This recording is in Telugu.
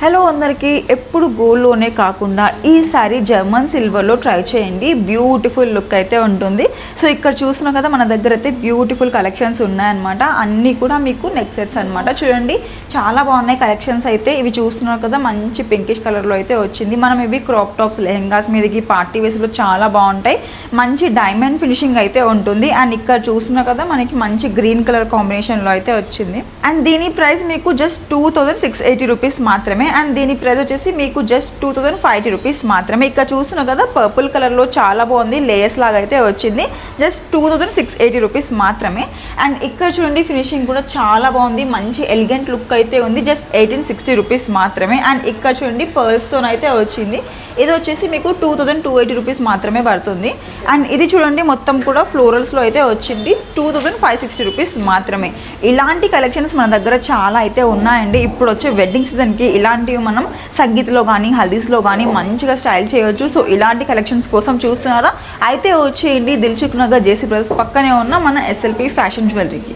హలో అందరికీ, ఎప్పుడు గోల్డ్లోనే కాకుండా ఈసారి జర్మన్ సిల్వర్లో ట్రై చేయండి. బ్యూటిఫుల్ లుక్ అయితే ఉంటుంది. సో ఇక్కడ చూస్తున్నాం కదా, మన దగ్గర అయితే బ్యూటిఫుల్ కలెక్షన్స్ ఉన్నాయన్నమాట. అన్నీ కూడా మీకు నెక్ సెట్స్ అనమాట. చూడండి, చాలా బాగున్నాయి కలెక్షన్స్ అయితే. ఇవి చూస్తున్నారు కదా, మంచి పింకిష్ కలర్లో అయితే వచ్చింది. మనం ఇవి క్రాప్ టాప్స్, లెహెంగాస్ మీదకి, పార్టీ వేస్లో చాలా బాగుంటాయి. మంచి డైమండ్ ఫినిషింగ్ అయితే ఉంటుంది. అండ్ ఇక్కడ చూస్తున్నారు కదా, మనకి మంచి గ్రీన్ కలర్ కాంబినేషన్లో అయితే వచ్చింది. అండ్ దీని ప్రైస్ మీకు జస్ట్ 2680 రూపీస్ మాత్రమే. అండ్ దీని ప్రైస్ వచ్చేసి మీకు జస్ట్ 2580 రూపీస్ మాత్రమే. ఇక్కడ చూస్తున్నాం కదా, పర్పుల్ కలర్లో చాలా బాగుంది, లేయర్స్ లాగా అయితే వచ్చింది. జస్ట్ 2680 రూపీస్ మాత్రమే. అండ్ ఇక్కడ చూడండి, ఫినిషింగ్ కూడా చాలా బాగుంది, మంచి ఎలిగెంట్ లుక్ అయితే ఉంది. జస్ట్ 1860 రూపీస్ మాత్రమే. అండ్ ఇక్కడ చూడండి, పర్ల్స్తో అయితే వచ్చింది. ఇది వచ్చేసి మీకు 2280 రూపీస్ మాత్రమే పడుతుంది. అండ్ ఇది చూడండి, మొత్తం కూడా ఫ్లోరల్స్లో అయితే వచ్చింది. 2560 రూపీస్ మాత్రమే. ఇలాంటి కలెక్షన్స్ మన దగ్గర చాలా అయితే ఉన్నాయండి. ఇప్పుడు వచ్చే వెడ్డింగ్ సీజన్కి ఇలాంటివి మనం సంగీత్లో కానీ, హల్దీస్లో కానీ మంచిగా స్టైల్ చేయవచ్చు. సో ఇలాంటి కలెక్షన్స్ కోసం చూస్తున్నారా? అయితే వచ్చేయండి దిల్సుఖ్ నగర్ జేసీ బ్రదర్స్ పక్కనే ఉన్న మన SLP ఫ్యాషన్ జ్యువెలరీకి.